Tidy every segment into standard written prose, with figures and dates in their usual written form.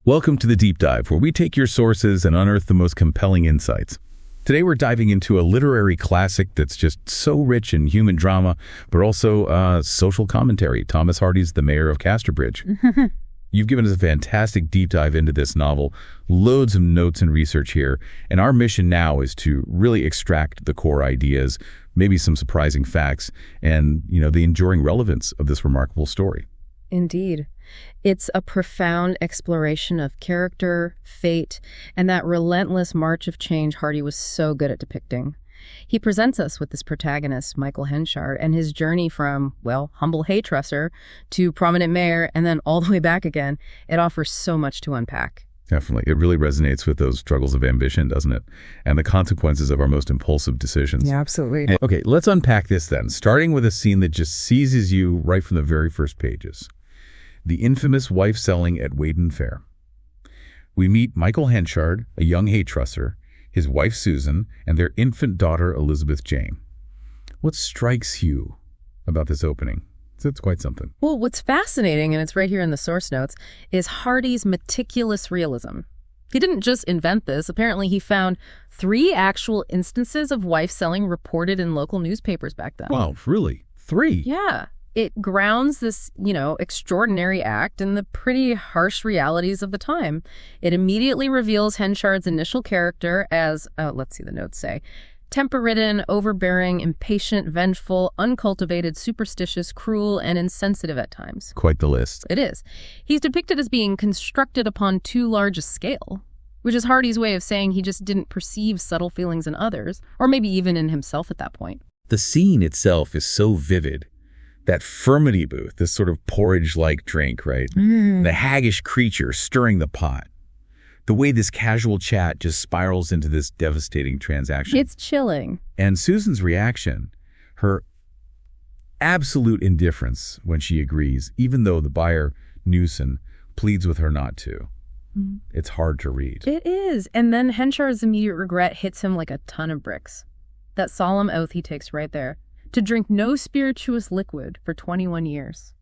Welcome to the Deep Dive, where we take your sources and unearth the most compelling insights. Today we're diving into a literary classic that's just so rich in human drama, but also social commentary, Thomas Hardy's The Mayor of Casterbridge. You've given us a fantastic deep dive into this novel, loads of notes and research here, and our mission now is to really extract the core ideas, maybe some surprising facts, and the enduring relevance of this remarkable story. Indeed. It's a profound exploration of character, fate, and that relentless march of change Hardy was so good at depicting. He presents us with this protagonist, Michael Henchard, and his journey from, humble hairdresser to prominent mayor and then all the way back again. It offers so much to unpack. Definitely. It really resonates with those struggles of ambition, doesn't it? And the consequences of our most impulsive decisions. Yeah, absolutely. Okay, let's unpack this then, starting with a scene that just seizes you right from the very first pages. The infamous wife selling at Weydon Fair. We meet Michael Henchard, a young hairdresser, his wife Susan, and their infant daughter Elizabeth Jane. What strikes you about this opening? It's quite something. Well, what's fascinating, and it's right here in the source notes, is Hardy's meticulous realism. He didn't just invent this. Apparently, he found 3 actual instances of wife selling reported in local newspapers back then. Wow, really? 3? Yeah. It grounds this, extraordinary act in the pretty harsh realities of the time. It immediately reveals Henchard's initial character as, let's see the notes say, temper-ridden, overbearing, impatient, vengeful, uncultivated, superstitious, cruel, and insensitive at times. Quite the list. It is. He's depicted as being constructed upon too large a scale, which is Hardy's way of saying he just didn't perceive subtle feelings in others, or maybe even in himself at that point. The scene itself is so vivid. That furmity booth, this sort of porridge-like drink, right? The haggish creature stirring the pot. The way this casual chat just spirals into this devastating transaction. It's chilling. And Susan's reaction, her absolute indifference when she agrees, even though the buyer, Newson, pleads with her not to. It's hard to read. It is. And then Henchard's immediate regret hits him like a ton of bricks. That solemn oath he takes right there. To drink no spirituous liquid for 21 years.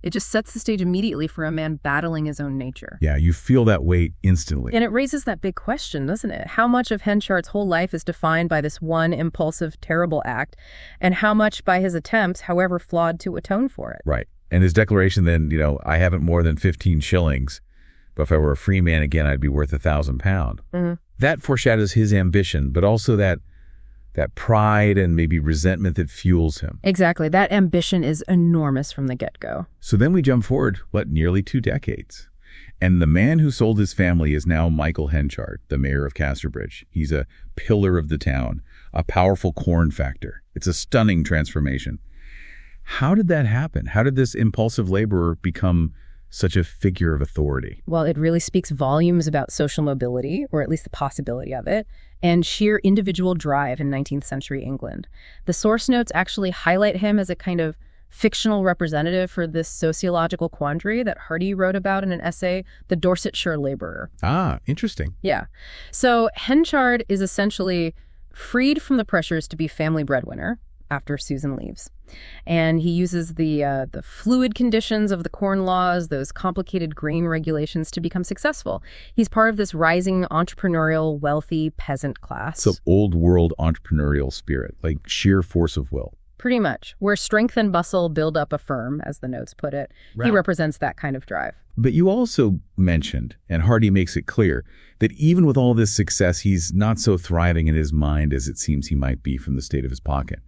It just sets the stage immediately for a man battling his own nature. Yeah, you feel that weight instantly. And it raises that big question, doesn't it? How much of Henchard's whole life is defined by this one impulsive, terrible act, and how much by his attempts, however flawed, to atone for it? Right. And his declaration then, I haven't more than 15 shillings, but if I were a free man again, I'd be worth £1,000. That foreshadows his ambition, but also that pride and maybe resentment that fuels him. Exactly. That ambition is enormous from the get-go. So then we jump forward, nearly 2 decades. And the man who sold his family is now Michael Henchard, the mayor of Casterbridge. He's a pillar of the town, a powerful corn factor. It's a stunning transformation. How did that happen? How did this impulsive laborer become such a figure of authority? Well, it really speaks volumes about social mobility, or at least the possibility of it, and sheer individual drive in 19th century England. The source notes actually highlight him as a kind of fictional representative for this sociological quandary that Hardy wrote about in an essay, The Dorsetshire Laborer. Ah, interesting. Yeah. So Henchard is essentially freed from the pressures to be family breadwinner after Susan leaves. And he uses the fluid conditions of the corn laws, those complicated grain regulations to become successful. He's part of this rising entrepreneurial, wealthy peasant class. So old world entrepreneurial spirit, like sheer force of will. Pretty much. Where strength and bustle build up a firm, as the notes put it. Right. He represents that kind of drive. But you also mentioned, and Hardy makes it clear, that even with all this success, he's not so thriving in his mind as it seems he might be from the state of his pocket.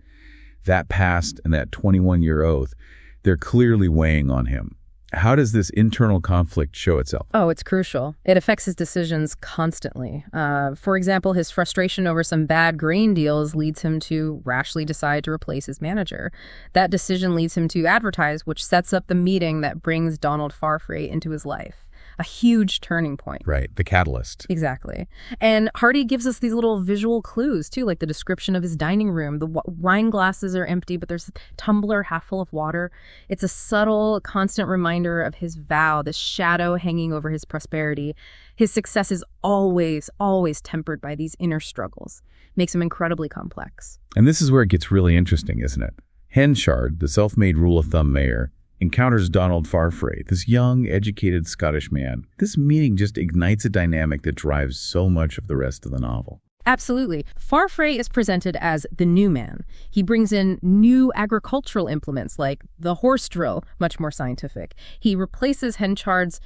That past and that 21-year oath, they're clearly weighing on him. How does this internal conflict show itself? Oh, it's crucial. It affects his decisions constantly. For example, his frustration over some bad grain deals leads him to rashly decide to replace his manager. That decision leads him to advertise, which sets up the meeting that brings Donald Farfrae into his life. A huge turning point. Right, the catalyst. Exactly. And Hardy gives us these little visual clues, too, like the description of his dining room. The wine glasses are empty, but there's a tumbler half full of water. It's a subtle, constant reminder of his vow, this shadow hanging over his prosperity. His success is always, always tempered by these inner struggles. Makes him incredibly complex. And this is where it gets really interesting, isn't it? Henchard, the self-made rule-of-thumb mayor, encounters Donald Farfrae, this young, educated Scottish man. This meeting just ignites a dynamic that drives so much of the rest of the novel. Absolutely. Farfrae is presented as the new man. He brings in new agricultural implements like the horse drill, much more scientific. He replaces Henchard's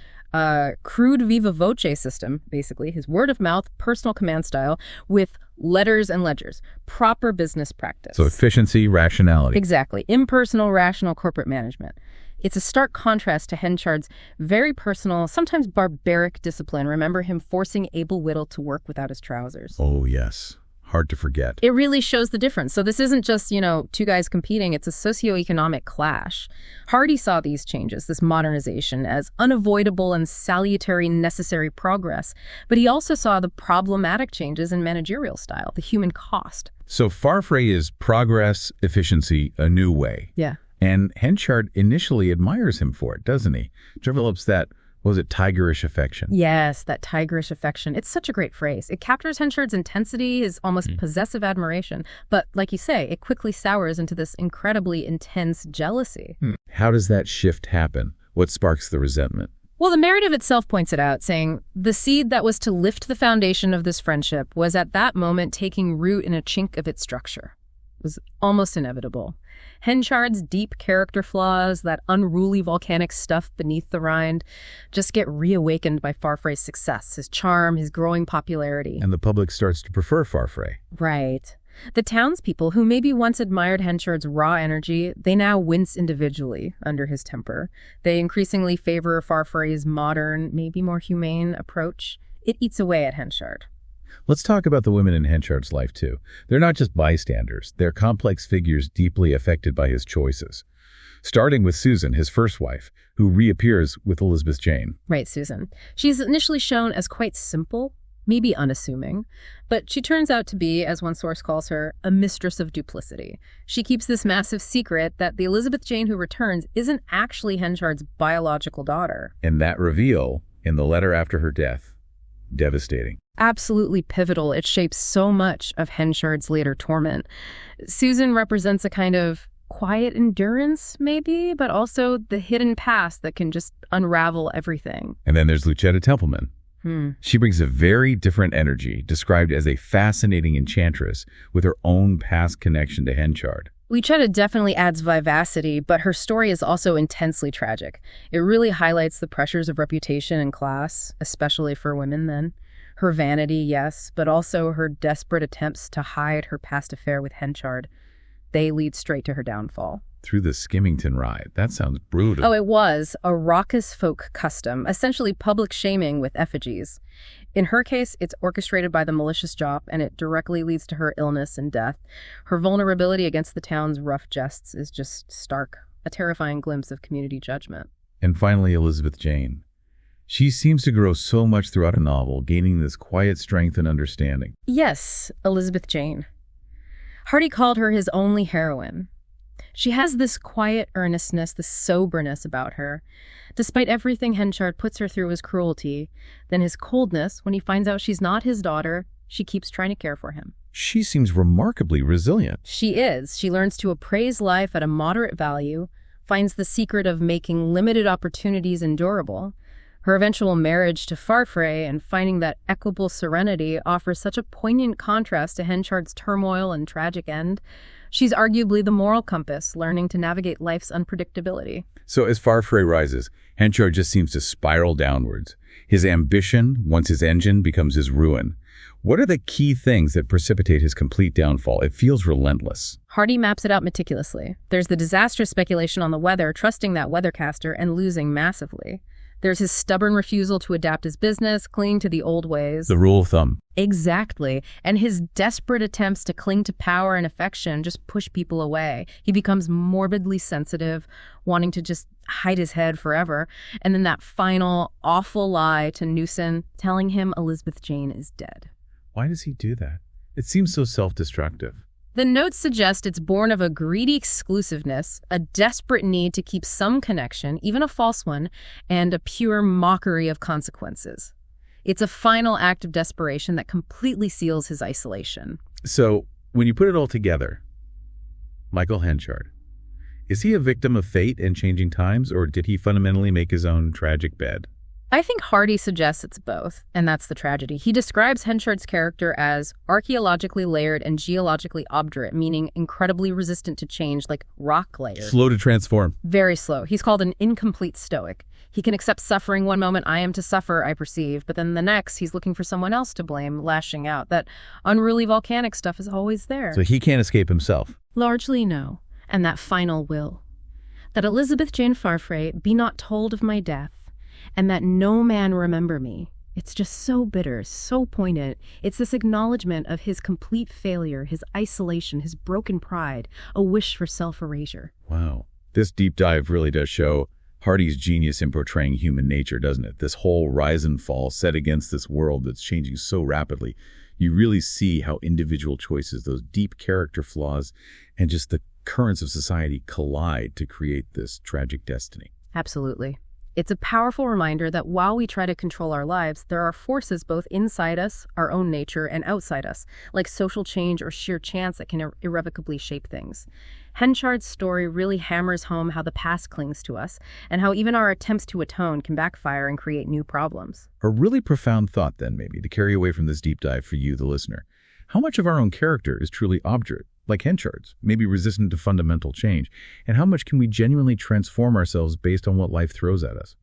crude viva voce system, basically, his word-of-mouth, personal command style, with letters and ledgers, proper business practice. So efficiency, rationality. Exactly. Impersonal, rational corporate management. It's a stark contrast to Henchard's very personal, sometimes barbaric discipline. Remember him forcing Abel Whittle to work without his trousers. Oh, yes. Hard to forget. It really shows the difference. So this isn't just, two guys competing. It's a socioeconomic clash. Hardy saw these changes, this modernization, as unavoidable and salutary necessary progress. But he also saw the problematic changes in managerial style, the human cost. So Farfrae is progress, efficiency, a new way. Yeah. And Henchard initially admires him for it, doesn't he? Develops that, was it tigerish affection? Yes, that tigerish affection. It's such a great phrase. It captures Henchard's intensity, his almost possessive admiration. But like you say, it quickly sours into this incredibly intense jealousy. How does that shift happen? What sparks the resentment? Well, the narrative itself points it out, saying the seed that was to lift the foundation of this friendship was at that moment taking root in a chink of its structure. It was almost inevitable. Henchard's deep character flaws, that unruly volcanic stuff beneath the rind, just get reawakened by Farfrae's success, his charm, his growing popularity. And the public starts to prefer Farfrae. Right. The townspeople, who maybe once admired Henchard's raw energy, they now wince individually under his temper. They increasingly favor Farfrae's modern, maybe more humane approach. It eats away at Henchard. Let's talk about the women in Henchard's life, too. They're not just bystanders. They're complex figures deeply affected by his choices. Starting with Susan, his first wife, who reappears with Elizabeth Jane. Right, Susan. She's initially shown as quite simple, maybe unassuming, but she turns out to be, as one source calls her, a mistress of duplicity. She keeps this massive secret that the Elizabeth Jane who returns isn't actually Henchard's biological daughter. And that reveal, in the letter after her death, devastating. Absolutely pivotal. It shapes so much of Henchard's later torment. Susan represents a kind of quiet endurance, maybe, but also the hidden past that can just unravel everything. And then there's Lucetta Templeman. She brings a very different energy, described as a fascinating enchantress with her own past connection to Henchard. Lucetta definitely adds vivacity, but her story is also intensely tragic. It really highlights the pressures of reputation and class, especially for women then. Her vanity, yes, but also her desperate attempts to hide her past affair with Henchard. They lead straight to her downfall. Through the Skimmington ride. That sounds brutal. Oh, it was a raucous folk custom, essentially public shaming with effigies. In her case, it's orchestrated by the malicious Jop, and it directly leads to her illness and death. Her vulnerability against the town's rough jests is just stark, a terrifying glimpse of community judgment. And finally, Elizabeth Jane. She seems to grow so much throughout a novel, gaining this quiet strength and understanding. Yes, Elizabeth Jane. Hardy called her his only heroine. She has this quiet earnestness, this soberness about her. Despite everything Henchard puts her through as cruelty, then his coldness, when he finds out she's not his daughter, she keeps trying to care for him. She seems remarkably resilient. She is. She learns to appraise life at a moderate value, finds the secret of making limited opportunities endurable. Her eventual marriage to Farfrae and finding that equable serenity offers such a poignant contrast to Henchard's turmoil and tragic end. She's arguably the moral compass, learning to navigate life's unpredictability. So as Farfrae rises, Henchard just seems to spiral downwards. His ambition, once his engine, becomes his ruin. What are the key things that precipitate his complete downfall? It feels relentless. Hardy maps it out meticulously. There's the disastrous speculation on the weather, trusting that weathercaster and losing massively. There's his stubborn refusal to adapt his business, clinging to the old ways. The rule of thumb. Exactly. And his desperate attempts to cling to power and affection just push people away. He becomes morbidly sensitive, wanting to just hide his head forever. And then that final, awful lie to Newson, telling him Elizabeth Jane is dead. Why does he do that? It seems so self-destructive. The notes suggest it's born of a greedy exclusiveness, a desperate need to keep some connection, even a false one, and a pure mockery of consequences. It's a final act of desperation that completely seals his isolation. So, when you put it all together, Michael Henchard, Is he a victim of fate and changing times, or did he fundamentally make his own tragic bed? I think Hardy suggests it's both, and that's the tragedy. He describes Henchard's character as archaeologically layered and geologically obdurate, meaning incredibly resistant to change, like rock layered. Slow to transform. Very slow. He's called an incomplete stoic. He can accept suffering one moment, I am to suffer, I perceive, but then the next, he's looking for someone else to blame, lashing out. That unruly volcanic stuff is always there. So he can't escape himself. Largely no. And that final will. That Elizabeth Jane Farfrae be not told of my death, and that no man remember me. It's just so bitter, so poignant. It's this acknowledgement of his complete failure, his isolation, his broken pride, a wish for self-erasure. Wow. This deep dive really does show Hardy's genius in portraying human nature, doesn't it? This whole rise and fall set against this world that's changing so rapidly. You really see how individual choices, those deep character flaws, and just the currents of society collide to create this tragic destiny. Absolutely. It's a powerful reminder that while we try to control our lives, there are forces both inside us, our own nature, and outside us, like social change or sheer chance that can irrevocably shape things. Henchard's story really hammers home how the past clings to us, and how even our attempts to atone can backfire and create new problems. A really profound thought, then, maybe, to carry away from this deep dive for you, the listener. How much of our own character is truly obdurate, like Henchard's, maybe resistant to fundamental change? And how much can we genuinely transform ourselves based on what life throws at us?